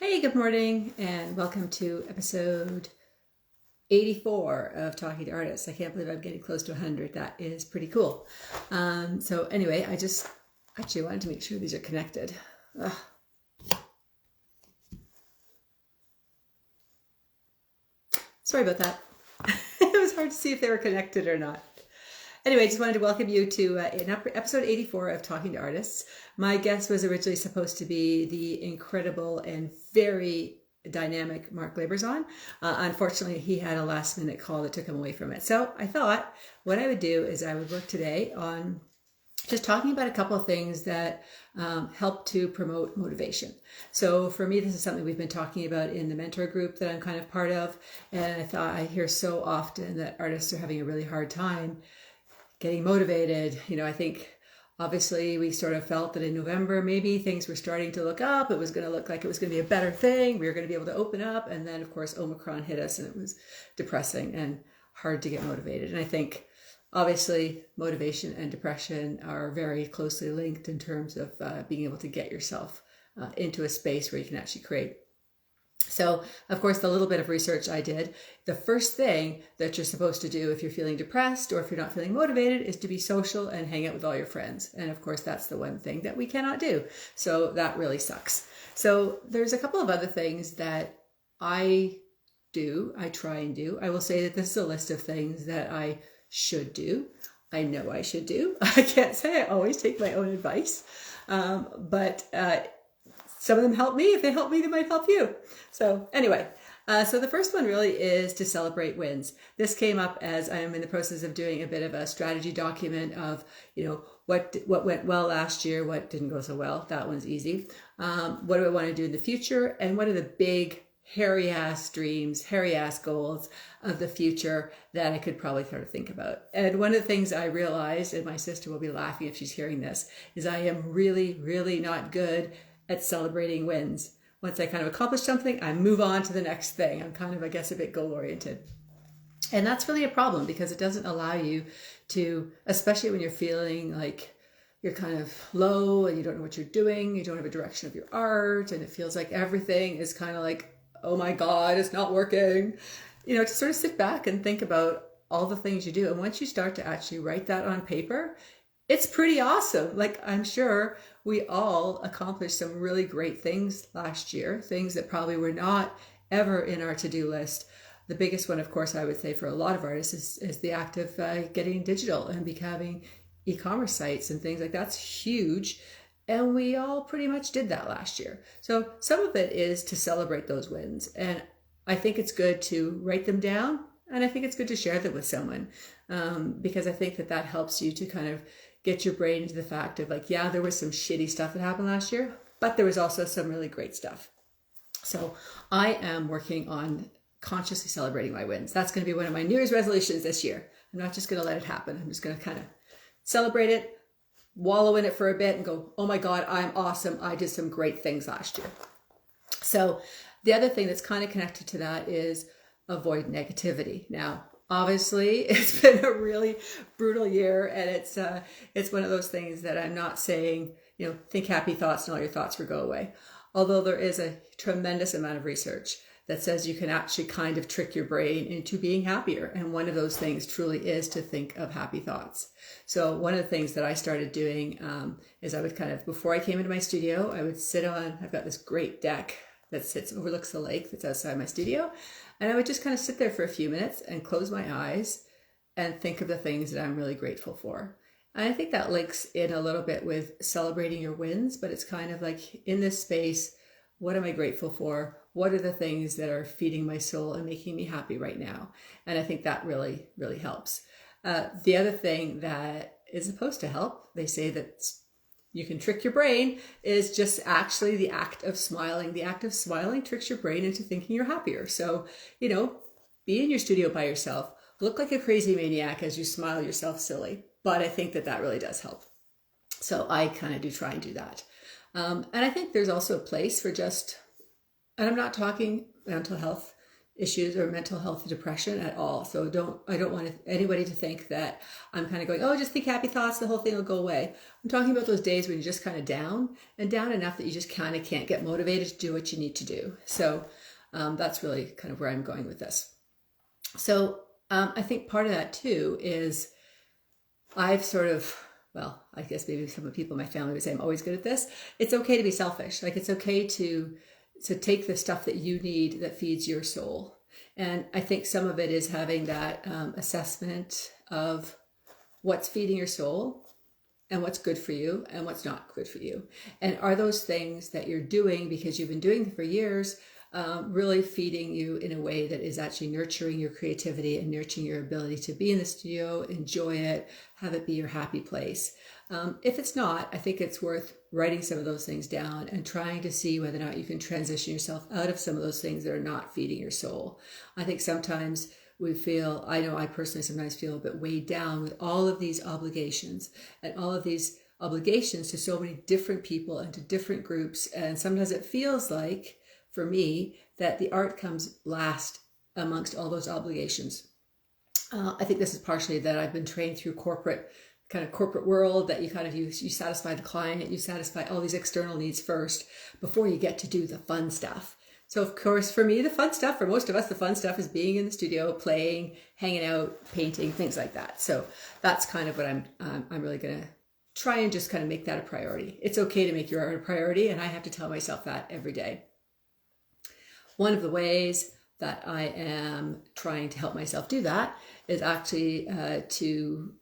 Hey, good morning, and welcome to episode 84 of Talking to Artists. I can't believe I'm getting close to 100. That is pretty cool. So anyway, I just actually wanted to make sure these are connected. Ugh. Sorry about that. It was hard to see if they were connected or not. Anyway, I just wanted to welcome you to episode 84 of Talking to Artists. My guest was originally supposed to be the incredible and very dynamic Mark Laberzon. Unfortunately, he had a last minute call that took him away from it. So I thought what I would do is I would work today on just talking about a couple of things that help to promote motivation. So for me, this is something we've been talking about in the mentor group that I'm kind of part of. And I thought I hear so often that artists are having a really hard time getting motivated. I think obviously we sort of felt that in November, maybe things were starting to look up. It was going to look like it was going to be a better thing. We were going to be able to open up. And then of course, Omicron hit us and it was depressing and hard to get motivated. And I think obviously motivation and depression are very closely linked in terms of being able to get yourself into a space where you can actually create. So, of course, the little bit of research I did, the first thing that you're supposed to do if you're feeling depressed or if you're not feeling motivated is to be social and hang out with all your friends. And of course, that's the one thing that we cannot do. So that really sucks. So there's a couple of other things that I try and do. I will say that this is a list of things that I should do. I know I should do. I can't say I always take my own advice, but some of them help me. If they help me, they might help you. So anyway, so the first one really is to celebrate wins. This came up as I am in the process of doing a bit of a strategy document of, what went well last year, what didn't go so well. That one's easy. What do I want to do in the future? And what are the big hairy ass dreams, hairy ass goals of the future that I could probably start to think about? And one of the things I realized, and my sister will be laughing if she's hearing this, is I am really, really not good at celebrating wins. Once I kind of accomplish something, I move on to the next thing. I'm kind of, I guess, a bit goal oriented. And that's really a problem because it doesn't allow you to, especially when you're feeling like you're kind of low and you don't know what you're doing, you don't have a direction of your art, and it feels like everything is kind of like, oh my God, it's not working. To sort of sit back and think about all the things you do. And once you start to actually write that on paper, it's pretty awesome. Like, I'm sure we all accomplished some really great things last year, things that probably were not ever in our to-do list. The biggest one, of course, I would say for a lot of artists is the act of getting digital and becoming e-commerce sites and things like that's huge. And we all pretty much did that last year. So some of it is to celebrate those wins. And I think it's good to write them down. And I think it's good to share them with someone because I think that helps you to kind of get your brain into the fact of like, yeah, there was some shitty stuff that happened last year, but there was also some really great stuff. So I am working on consciously celebrating my wins. That's going to be one of my New Year's resolutions this year. I'm not just going to let it happen. I'm just going to kind of celebrate it, wallow in it for a bit and go, oh my God, I'm awesome. I did some great things last year. So the other thing that's kind of connected to that is avoid negativity. Now, obviously, it's been a really brutal year, and it's one of those things that I'm not saying, think happy thoughts and all your thoughts will go away. Although there is a tremendous amount of research that says you can actually kind of trick your brain into being happier. And one of those things truly is to think of happy thoughts. So one of the things that I started doing is I would kind of, before I came into my studio, I would sit on, I've got this great deck that overlooks the lake that's outside my studio. And I would just kind of sit there for a few minutes and close my eyes and think of the things that I'm really grateful for. And I think that links in a little bit with celebrating your wins, but it's kind of like in this space, what am I grateful for? What are the things that are feeding my soul and making me happy right now? And I think that really, really helps. The other thing that is supposed to help, they say that you can trick your brain, is just actually the act of smiling. The act of smiling tricks your brain into thinking you're happier. So, be in your studio by yourself, look like a crazy maniac as you smile yourself silly. But I think that really does help. So I kind of do try and do that. And I think there's also a place for and I'm not talking mental health issues or mental health depression at all. So I don't want anybody to think that I'm kind of going, oh, just think happy thoughts, the whole thing will go away. I'm talking about those days when you're just kind of down enough that you just kind of can't get motivated to do what you need to do. So that's really kind of where I'm going with this. So I think part of that too is I've sort of, well, I guess maybe some of the people in my family would say I'm always good at this. It's okay to be selfish. Like, it's okay to take the stuff that you need that feeds your soul. And I think some of it is having that assessment of what's feeding your soul and what's good for you and what's not good for you. And are those things that you're doing because you've been doing them for years really feeding you in a way that is actually nurturing your creativity and nurturing your ability to be in the studio, enjoy it, have it be your happy place. If it's not, I think it's worth writing some of those things down and trying to see whether or not you can transition yourself out of some of those things that are not feeding your soul. I think sometimes we feel, I know I personally sometimes feel a bit weighed down with all of these obligations and all of these obligations to so many different people and to different groups. And sometimes it feels like, for me, that the art comes last amongst all those obligations. I think this is partially that I've been trained through corporate world, that you satisfy the client, you satisfy all these external needs first before you get to do the fun stuff. So of course, for me, the fun stuff, for most of us, the fun stuff is being in the studio, playing, hanging out, painting, things like that. So that's kind of what I'm really going to try and just kind of make that a priority. It's okay to make your art a priority, and I have to tell myself that every day. One of the ways that I am trying to help myself do that is actually to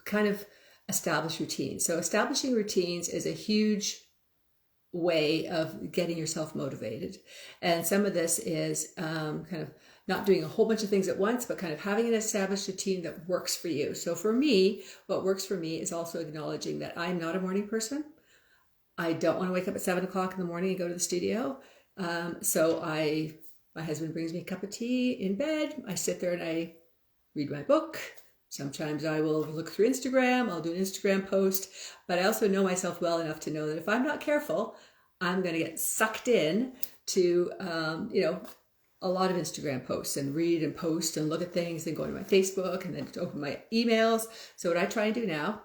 kind of establish routines. So establishing routines is a huge way of getting yourself motivated. And some of this is kind of not doing a whole bunch of things at once, but kind of having an established routine that works for you. So for me, what works for me is also acknowledging that I'm not a morning person. I don't want to wake up at 7 o'clock in the morning and go to the studio. So my husband brings me a cup of tea in bed. I sit there and I read my book. Sometimes I will look through Instagram. I'll do an Instagram post, but I also know myself well enough to know that if I'm not careful, I'm going to get sucked in to, a lot of Instagram posts and read and post and look at things and go to my Facebook and then to open my emails. So what I try and do now,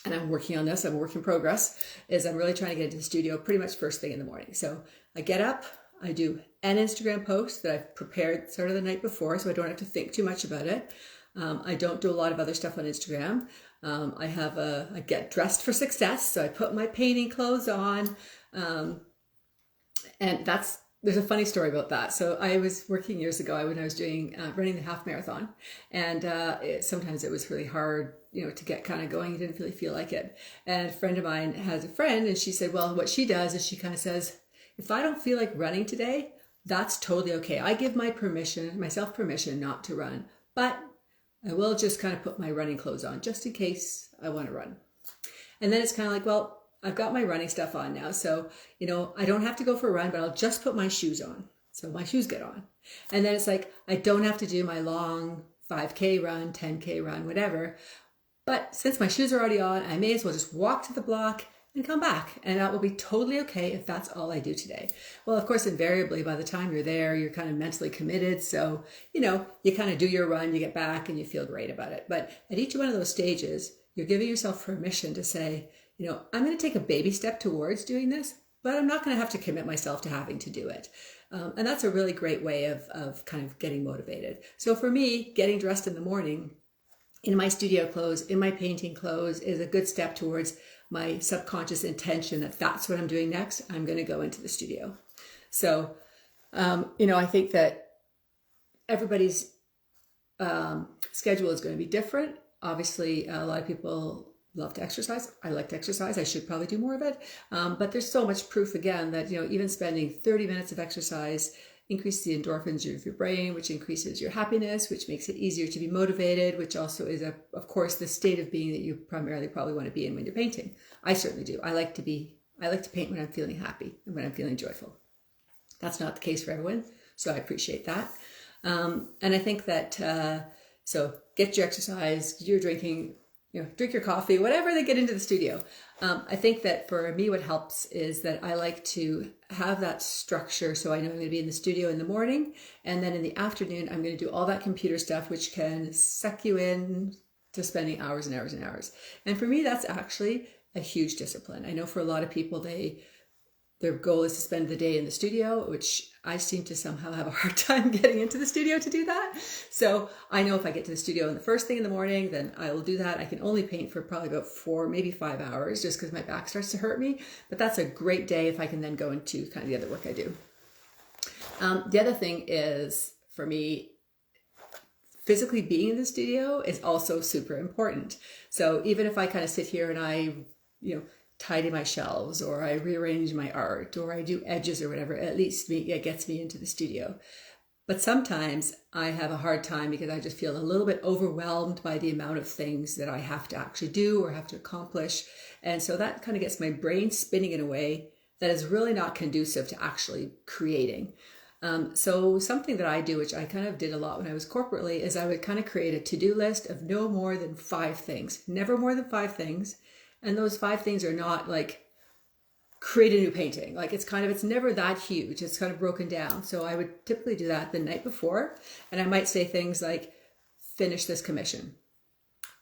and I'm working on this, I'm a work in progress, is I'm really trying to get into the studio pretty much first thing in the morning. So I get up, I do an Instagram post that I've prepared sort of the night before, so I don't have to think too much about it. I don't do a lot of other stuff on Instagram. I get dressed for success, so I put my painting clothes on, and there's a funny story about that. So I was working years ago when I was doing running the half marathon, and sometimes it was really hard, to get kind of going. You didn't really feel like it. And a friend of mine has a friend, and she said, well, what she does is she kind of says, if I don't feel like running today, that's totally okay. I give myself permission not to run, but I will just kind of put my running clothes on just in case I want to run. And then it's kind of like, well, I've got my running stuff on now. So, I don't have to go for a run, but I'll just put my shoes on. So my shoes get on. And then it's like, I don't have to do my long 5K run, 10K run, whatever. But since my shoes are already on, I may as well just walk to the block and come back. And that will be totally okay if that's all I do today. Well, of course, invariably, by the time you're there, you're kind of mentally committed. So, you kind of do your run, you get back and you feel great about it. But at each one of those stages, you're giving yourself permission to say, I'm going to take a baby step towards doing this, but I'm not going to have to commit myself to having to do it. And that's a really great way of kind of getting motivated. So for me, getting dressed in the morning in my studio clothes, in my painting clothes, is a good step towards my subconscious intention that that's what I'm doing next. I'm going to go into the studio. So, I think that everybody's schedule is going to be different. Obviously, a lot of people love to exercise. I like to exercise. I should probably do more of it. But there's so much proof, again, that, even spending 30 minutes of exercise increases the endorphins of your brain, which increases your happiness, which makes it easier to be motivated, which also is, of course, the state of being that you primarily probably want to be in when you're painting. I certainly do. I like to paint when I'm feeling happy and when I'm feeling joyful. That's not the case for everyone, so I appreciate that. And I think that, so get your exercise, do your drinking, drink your coffee, whatever they get into the studio. I think that for me, what helps is that I like to have that structure. So I know I'm going to be in the studio in the morning, and then in the afternoon, I'm going to do all that computer stuff, which can suck you in to spending hours and hours and hours. And for me, that's actually a huge discipline. I know for a lot of people, their goal is to spend the day in the studio, which I seem to somehow have a hard time getting into the studio to do that. So I know if I get to the studio in the first thing in the morning, then I will do that. I can only paint for probably about 4, maybe 5 hours just because my back starts to hurt me. But that's a great day if I can then go into kind of the other work I do. The other thing is, for me, physically being in the studio is also super important. So even if I kind of sit here and I, tidy my shelves, or I rearrange my art, or I do edges or whatever, at least it gets me into the studio. But sometimes I have a hard time because I just feel a little bit overwhelmed by the amount of things that I have to actually do or have to accomplish. And so that kind of gets my brain spinning in a way that is really not conducive to actually creating. So something that I do, which I kind of did a lot when I was corporately, is I would kind of create a to-do list of no more than 5 things, never more than 5 things. And those 5 things are not like create a new painting. Like it's never that huge. It's kind of broken down. So I would typically do that the night before. And I might say things like, finish this commission.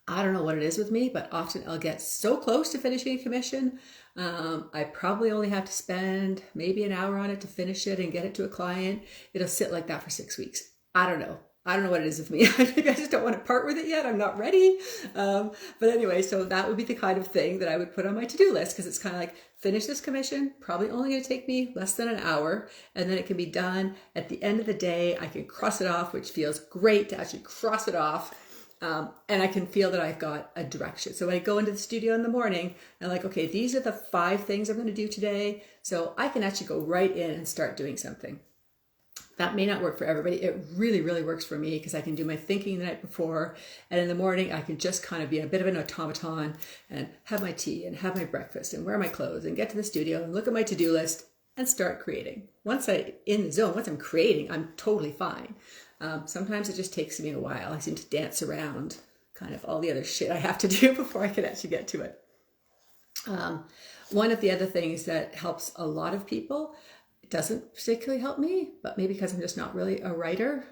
I don't know what it is with me, but often I'll get so close to finishing a commission. I probably only have to spend maybe an hour on it to finish it and get it to a client. It'll sit like that for 6 weeks. I don't know what it is with me. I think I just don't want to part with it yet. I'm not ready. But anyway, so that would be the kind of thing that I would put on my to-do list, because it's kind of like, finish this commission, probably only going to take me less than an hour, and then it can be done. At the end of the day, I can cross it off, which feels great to actually cross it off. And I can feel that I've got a direction. So when I go into the studio in the morning, I'm like, okay, these are the 5 things I'm going to do today. So I can actually go right in and start doing something. That may not work for everybody. It really, really works for me because I can do my thinking the night before. And in the morning, I can just kind of be a bit of an automaton and have my tea and have my breakfast and wear my clothes and get to the studio and look at my to-do list and start creating. Once I'm creating, I'm totally fine. Sometimes it just takes me a while. I seem to dance around kind of all the other shit I have to do before I can actually get to it. One of the other things that helps a lot of people, it doesn't particularly help me, but maybe because I'm just not really a writer,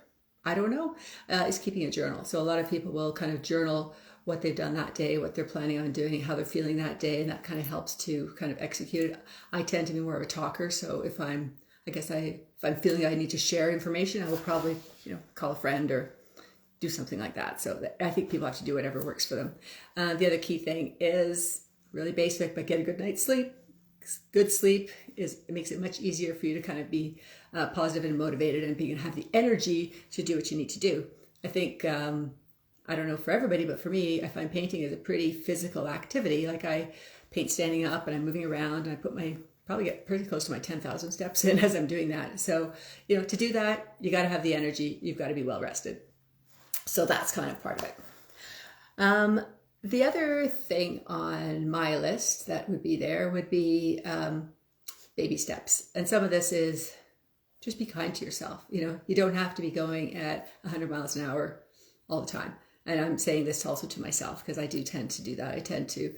I don't know, is keeping a journal. So a lot of people will kind of journal what they've done that day, what they're planning on doing, how they're feeling that day, and that kind of helps to kind of execute it. I tend to be more of a talker, so if I'm feeling I need to share information, I will probably, call a friend or do something like that. So I think people have to do whatever works for them. The other key thing is really basic, but get a good night's sleep. Good sleep makes it much easier for you to kind of be positive and motivated and have the energy to do what you need to do. I think, I don't know for everybody, but for me, I find painting is a pretty physical activity. Like I paint standing up and I'm moving around, and I probably get pretty close to my 10,000 steps in as I'm doing that. So, to do that, you got to have the energy. You've got to be well rested. So that's kind of part of it. The other thing on my list that would be there would be baby steps. And some of this is just be kind to yourself. You don't have to be going at 100 miles an hour all the time. And I'm saying this also to myself because I do tend to do that. I tend to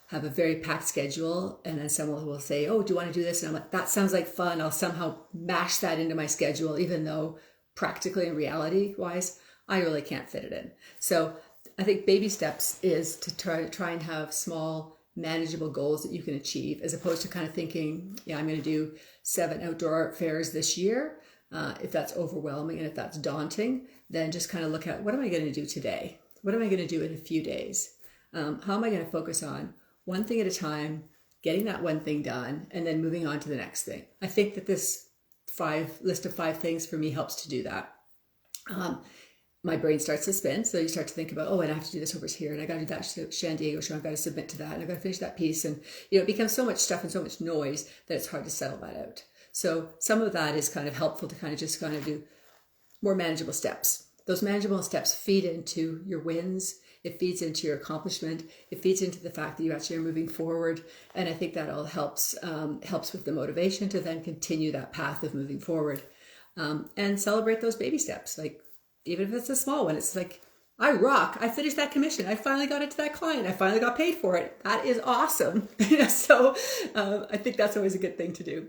have a very packed schedule, and then someone will say, oh, do you want to do this? And I'm like, that sounds like fun. I'll somehow mash that into my schedule, even though practically and reality wise, I really can't fit it in. So I think baby steps is to try and have small, manageable goals that you can achieve, as opposed to kind of thinking, I'm going to do 7 outdoor art fairs this year. If that's overwhelming and if that's daunting, then just kind of look at, what am I going to do today? What am I going to do in a few days? How am I going to focus on one thing at a time, getting that one thing done, and then moving on to the next thing? I think that this list of 5 things for me helps to do that. My brain starts to spin. So you start to think about, and I have to do this over here, and I got to do that San Diego show. I've got to submit to that, and I've got to finish that piece. And, it becomes so much stuff and so much noise that it's hard to settle that out. So some of that is kind of helpful to kind of do more manageable steps. Those manageable steps feed into your wins. It feeds into your accomplishment. It feeds into the fact that you actually are moving forward. And I think that all helps with the motivation to then continue that path of moving forward. And celebrate those baby steps. Like, even if it's a small one, it's like, I rock. I finished that commission. I finally got it to that client. I finally got paid for it. That is awesome. So I think that's always a good thing to do.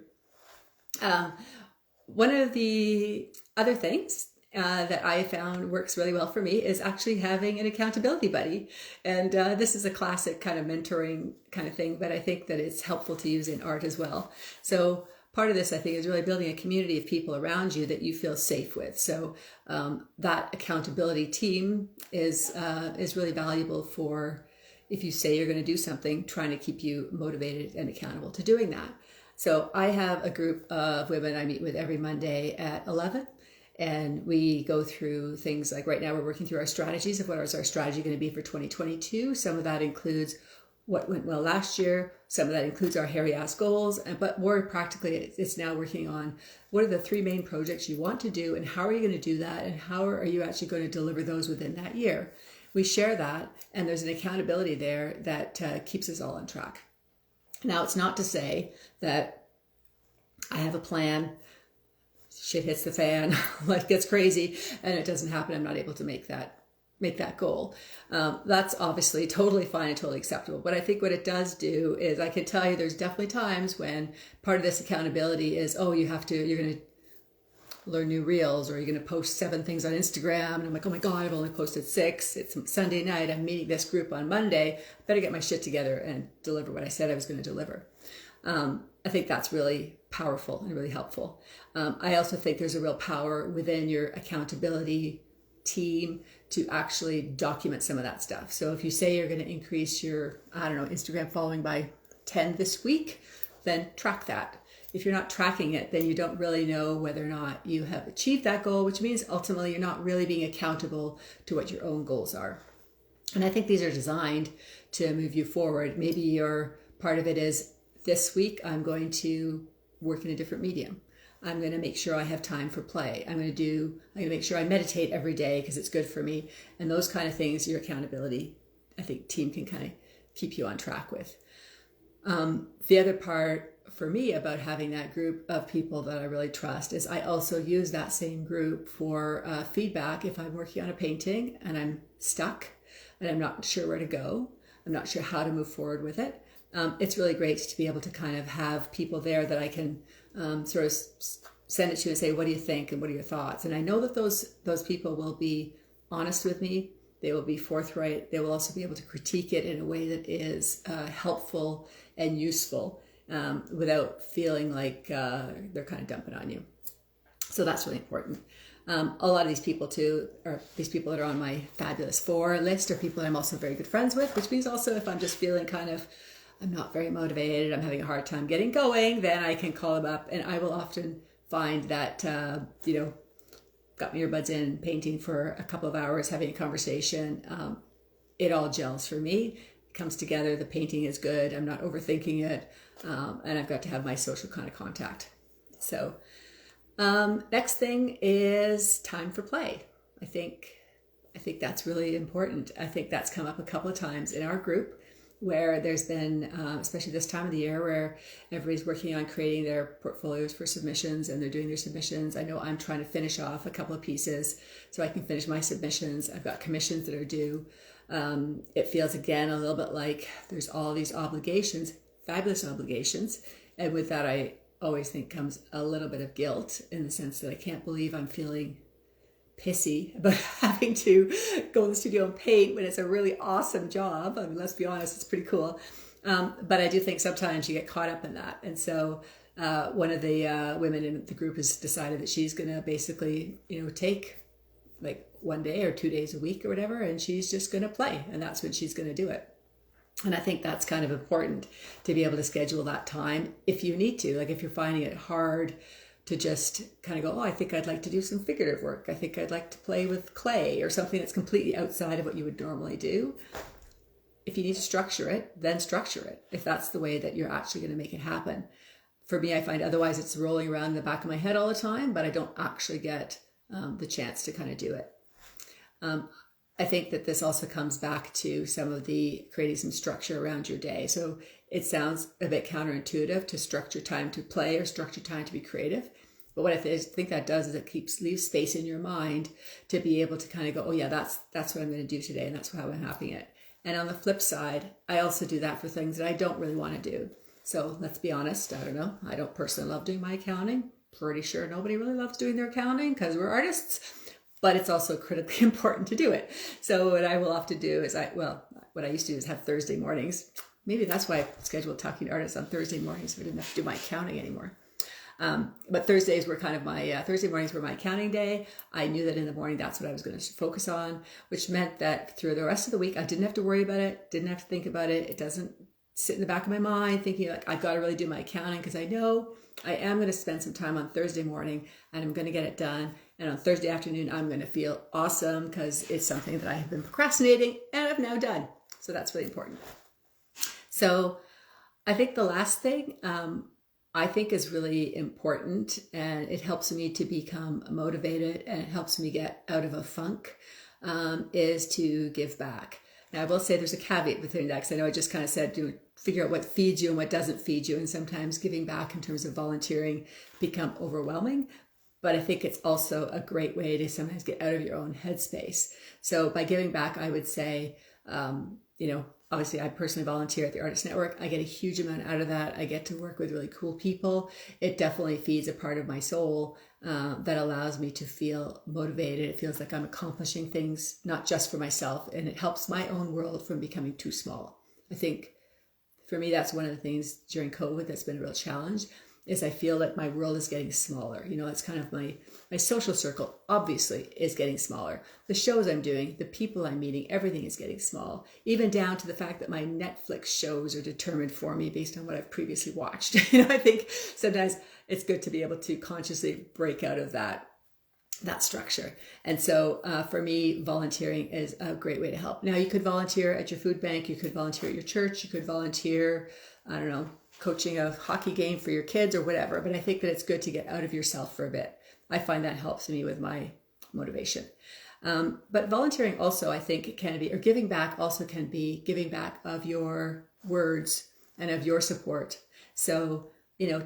One of the other things that I found works really well for me is actually having an accountability buddy. And this is a classic kind of mentoring kind of thing, but I think that it's helpful to use in art as well. So part of this, I think, is really building a community of people around you that you feel safe with. So that accountability team is really valuable for if you say you're going to do something, trying to keep you motivated and accountable to doing that. So I have a group of women I meet with every Monday at 11. And we go through things like right now we're working through our strategies of what is our strategy going to be for 2022. Some of that includes what went well last year. Some of that includes our hairy ass goals. But more practically, it's now working on what are the 3 main projects you want to do and how are you going to do that and how are you actually going to deliver those within that year. We share that and there's an accountability there that keeps us all on track. Now, it's not to say that I have a plan, shit hits the fan, life gets crazy, and it doesn't happen. I'm not able to make that goal. That's obviously totally fine and totally acceptable. But I think what it does do is I can tell you there's definitely times when part of this accountability is, you're going to learn new reels or you're going to post 7 things on Instagram. And I'm like, oh my God, I've only posted 6. It's Sunday night. I'm meeting this group on Monday. Better get my shit together and deliver what I said I was going to deliver. I think that's really powerful and really helpful. I also think there's a real power within your accountability team to actually document some of that stuff. So if you say you're going to increase your, Instagram following by 10 this week, then track that. If you're not tracking it, then you don't really know whether or not you have achieved that goal, which means ultimately you're not really being accountable to what your own goals are. And I think these are designed to move you forward. Maybe your part of it is this week I'm going to work in a different medium. I'm going to make sure I have time for play. I'm going to make sure I meditate every day because it's good for me. And those kind of things, your accountability, I think team can kind of keep you on track with. The other part for me about having that group of people that I really trust is I also use that same group for feedback if I'm working on a painting and I'm stuck and I'm not sure where to go. I'm not sure how to move forward with it. It's really great to be able to kind of have people there that I can sort of send it to and say, what do you think and what are your thoughts? And I know that those people will be honest with me. They will be forthright. They will also be able to critique it in a way that is helpful and useful without feeling like they're kind of dumping on you. So that's really important. A lot of these people too, are these people that are on my Fabulous 4 list are people that I'm also very good friends with, which means also if I'm just feeling kind of, I'm not very motivated, I'm having a hard time getting going, then I can call them up and I will often find that, got my earbuds in, painting for a couple of hours, having a conversation. It all gels for me. It comes together. The painting is good. I'm not overthinking it. And I've got to have my social kind of contact. So next thing is time for play. I think that's really important. I think that's come up a couple of times in our group where there's been, especially this time of the year, where everybody's working on creating their portfolios for submissions and they're doing their submissions. I know I'm trying to finish off a couple of pieces so I can finish my submissions. I've got commissions that are due. It feels, again, a little bit like there's all these obligations, fabulous obligations. And with that, I always think comes a little bit of guilt in the sense that I can't believe I'm feeling pissy about having to go in the studio and paint when it's a really awesome job. I mean, let's be honest, it's pretty cool. But I do think sometimes you get caught up in that. And so one of the women in the group has decided that she's going to basically, take like 1 day or 2 days a week or whatever, and she's just going to play. And that's when she's going to do it. And I think that's kind of important to be able to schedule that time if you need to. Like if you're finding it hard to just kind of go, I think I'd like to do some figurative work. I think I'd like to play with clay or something that's completely outside of what you would normally do. If you need to structure it, then structure it. If that's the way that you're actually going to make it happen. For me, I find otherwise it's rolling around in the back of my head all the time, but I don't actually get the chance to kind of do it. I think that this also comes back to some of the creating some structure around your day. So it sounds a bit counterintuitive to structure time to play or structure time to be creative. But what I think that does is it leaves space in your mind to be able to kind of go, oh yeah, that's what I'm going to do today, and that's how I'm having it. And on the flip side, I also do that for things that I don't really want to do. So let's be honest, I don't know. I don't personally love doing my accounting. Pretty sure nobody really loves doing their accounting because we're artists, but it's also critically important to do it. So what I will often do is what I used to do is have Thursday mornings. Maybe that's why I scheduled Talking to Artists on Thursday mornings, so I didn't have to do my accounting anymore. But Thursdays were kind of Thursday mornings were my accounting day. I knew that in the morning, that's what I was going to focus on, which meant that through the rest of the week, I didn't have to worry about it, didn't have to think about it. It doesn't sit in the back of my mind thinking like, I've got to really do my accounting, because I know I am going to spend some time on Thursday morning and I'm going to get it done. And on Thursday afternoon, I'm going to feel awesome because it's something that I have been procrastinating and I've now done. So that's really important. So I think the last thing, I think is really important, and it helps me to become motivated and it helps me get out of a funk, is to give back. Now, I will say there's a caveat within that, because I know I just kind of said, figure out what feeds you and what doesn't feed you. And sometimes giving back in terms of volunteering become overwhelming. But I think it's also a great way to sometimes get out of your own headspace. So by giving back, I would say, obviously I personally volunteer at the Artist Network. I get a huge amount out of that. I get to work with really cool people. It definitely feeds a part of my soul that allows me to feel motivated. It feels like I'm accomplishing things, not just for myself, and it helps my own world from becoming too small. I think for me, that's one of the things during COVID that's been a real challenge, is I feel like my world is getting smaller. It's kind of my social circle obviously is getting smaller. The shows I'm doing, the people I'm meeting, everything is getting small, even down to the fact that my Netflix shows are determined for me based on what I've previously watched. I think sometimes it's good to be able to consciously break out of that structure. And so for me, volunteering is a great way to help. Now, you could volunteer at your food bank, you could volunteer at your church, you could volunteer, I don't know, coaching a hockey game for your kids or whatever. But I think that it's good to get out of yourself for a bit. I find that helps me with my motivation. But volunteering also, I think it can be, or giving back also can be giving back of your words and of your support. So,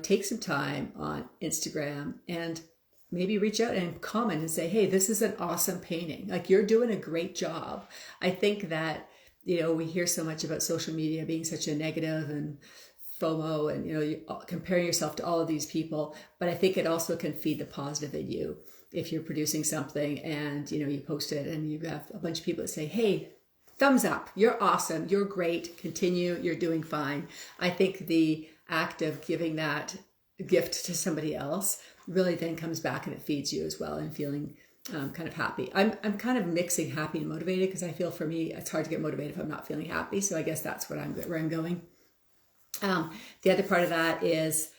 take some time on Instagram and maybe reach out and comment and say, hey, this is an awesome painting. Like, you're doing a great job. I think that, we hear so much about social media being such a negative and FOMO and, you comparing yourself to all of these people. But I think it also can feed the positive in you. If you're producing something and, you post it and you have a bunch of people that say, hey, thumbs up, you're awesome, you're great, continue, you're doing fine. I think the act of giving that gift to somebody else really then comes back and it feeds you as well, and feeling kind of happy. I'm kind of mixing happy and motivated, because I feel for me, it's hard to get motivated if I'm not feeling happy. So I guess that's where I'm going. The other part of that is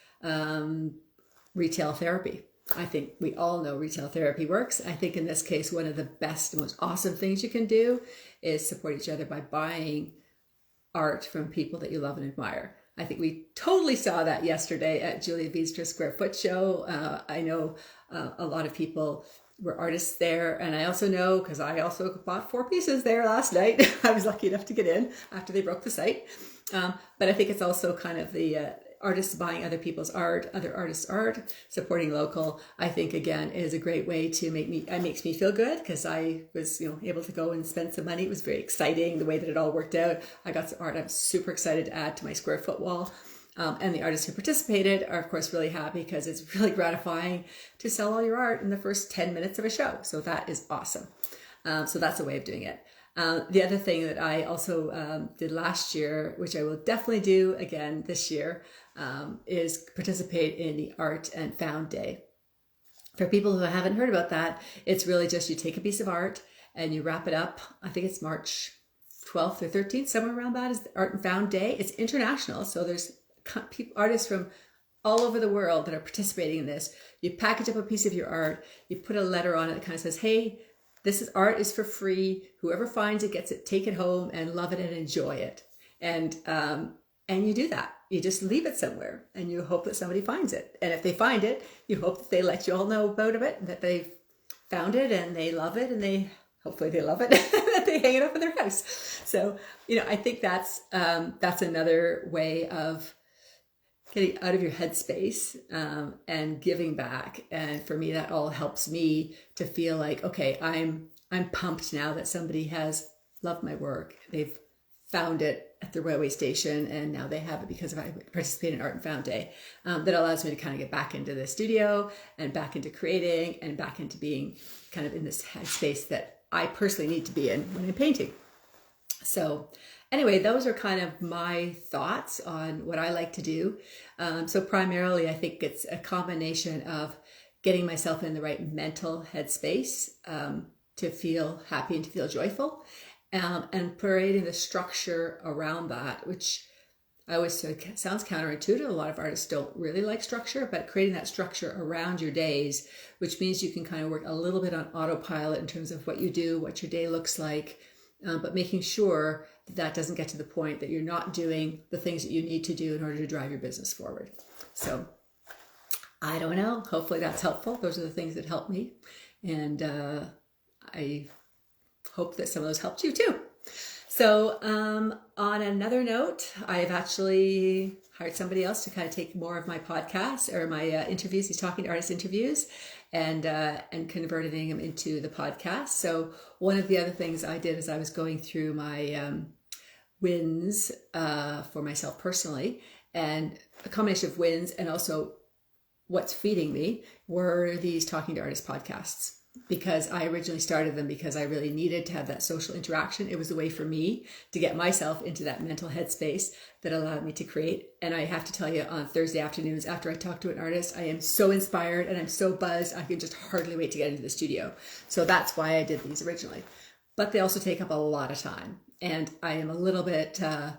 retail therapy. I think we all know retail therapy works. I think in this case, one of the best, most awesome things you can do is support each other by buying art from people that you love and admire. I think we totally saw that yesterday at Julia Viestra's Square Foot show. I know a lot of people were artists there. And I also know, because I also bought 4 pieces there last night. I was lucky enough to get in after they broke the site. But I think it's also kind of the artists buying other people's art, other artists' art, supporting local. I think, again, is a great way to makes me feel good, because I was, able to go and spend some money. It was very exciting the way that it all worked out. I got some art I'm super excited to add to my square foot wall. And the artists who participated are, of course, really happy, because it's really gratifying to sell all your art in the first 10 minutes of a show. So that is awesome. So that's a way of doing it. The other thing that I also did last year, which I will definitely do again this year, is participate in the Art and Found Day. For people who haven't heard about that, it's really just you take a piece of art and you wrap it up. I think it's March 12th or 13th, somewhere around that is the Art and Found Day. It's international, so there's artists from all over the world that are participating in this. You package up a piece of your art, you put a letter on it that kind of says, hey, this is art is for free. Whoever finds it gets it, take it home and love it and enjoy it. And you do that. You just leave it somewhere and you hope that somebody finds it. And if they find it, you hope that they let you all know about it, that they've found it and they love it, and hopefully they love it, that they hang it up in their house. So, I think that's another way of getting out of your headspace and giving back. And for me, that all helps me to feel like, okay, I'm pumped now that somebody has loved my work. They've found it at the railway station, and now they have it because I participate in Art and Found Day. That allows me to kind of get back into the studio and back into creating and back into being kind of in this headspace that I personally need to be in when I'm painting. So anyway, those are kind of my thoughts on what I like to do. So primarily, I think it's a combination of getting myself in the right mental headspace to feel happy and to feel joyful, and creating the structure around that, which I always say sounds counterintuitive. A lot of artists don't really like structure, but creating that structure around your days, which means you can kind of work a little bit on autopilot in terms of what you do, what your day looks like, but making sure that that doesn't get to the point that you're not doing the things that you need to do in order to drive your business forward. So I don't know. Hopefully that's helpful. Those are the things that help me. And I hope that some of those helped you too. So on another note, I've actually hired somebody else to kind of take more of my podcasts or my interviews, these Talking to Artists interviews, and converting them into the podcast. So one of the other things I did is I was going through my wins for myself personally, and a combination of wins and also what's feeding me were these Talking to Artists podcasts. Because I originally started them because I really needed to have that social interaction. It was a way for me to get myself into that mental headspace that allowed me to create. And I have to tell you, on Thursday afternoons after I talk to an artist, I am so inspired and I'm so buzzed. I can just hardly wait to get into the studio. So that's why I did these originally. But they also take up a lot of time. And I am a little bit, I'm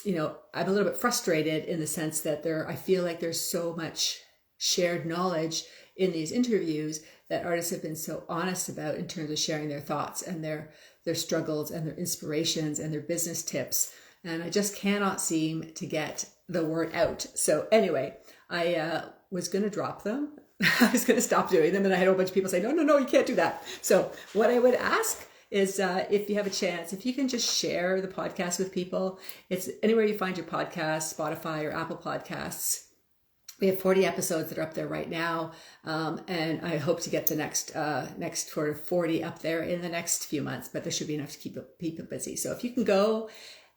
a little bit frustrated in the sense that I feel like there's so much shared knowledge in these interviews that artists have been so honest about in terms of sharing their thoughts and their struggles and their inspirations and their business tips. And I just cannot seem to get the word out. So anyway, I was going to drop them. I was going to stop doing them. And I had a whole bunch of people say, no, you can't do that. So what I would ask is if you have a chance, if you can just share the podcast with people. It's anywhere you find your podcast, Spotify or Apple Podcasts. We have 40 episodes that are up there right now, and I hope to get the next sort of 40 up there in the next few months, but there should be enough to keep people busy. So if you can go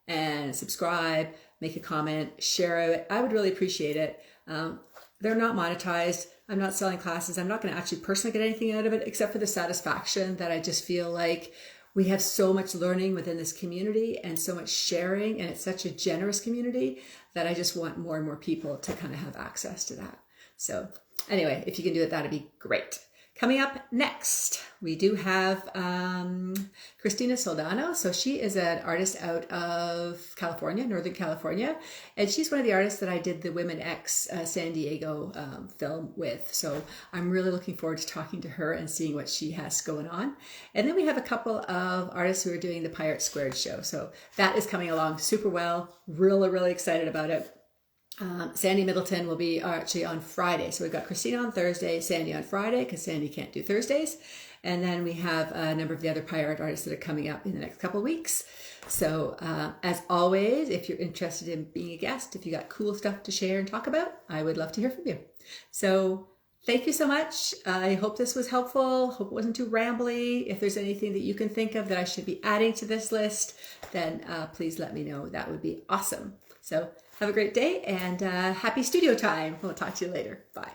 and subscribe, make a comment, share it, I would really appreciate it. They're not monetized. I'm not selling classes. I'm not going to actually personally get anything out of it except for the satisfaction that I just feel like we have so much learning within this community and so much sharing, and it's such a generous community that I just want more and more people to kind of have access to that. So anyway, if you can do it, that'd be great. Coming up next, we do have Christina Soldano. So she is an artist out of California, Northern California. And she's one of the artists that I did the Women X San Diego film with. So I'm really looking forward to talking to her and seeing what she has going on. And then we have a couple of artists who are doing the Pirate Squared show. So that is coming along super well. Really, really excited about it. Sandy Middleton will be actually on Friday. So we've got Christina on Thursday, Sandy on Friday, because Sandy can't do Thursdays. And then we have a number of the other pirate artists that are coming up in the next couple of weeks. So as always, if you're interested in being a guest, if you got cool stuff to share and talk about, I would love to hear from you. So thank you so much. I hope this was helpful. Hope it wasn't too rambly. If there's anything that you can think of that I should be adding to this list, then please let me know. That would be awesome. So have a great day and happy studio time. We'll talk to you later. Bye.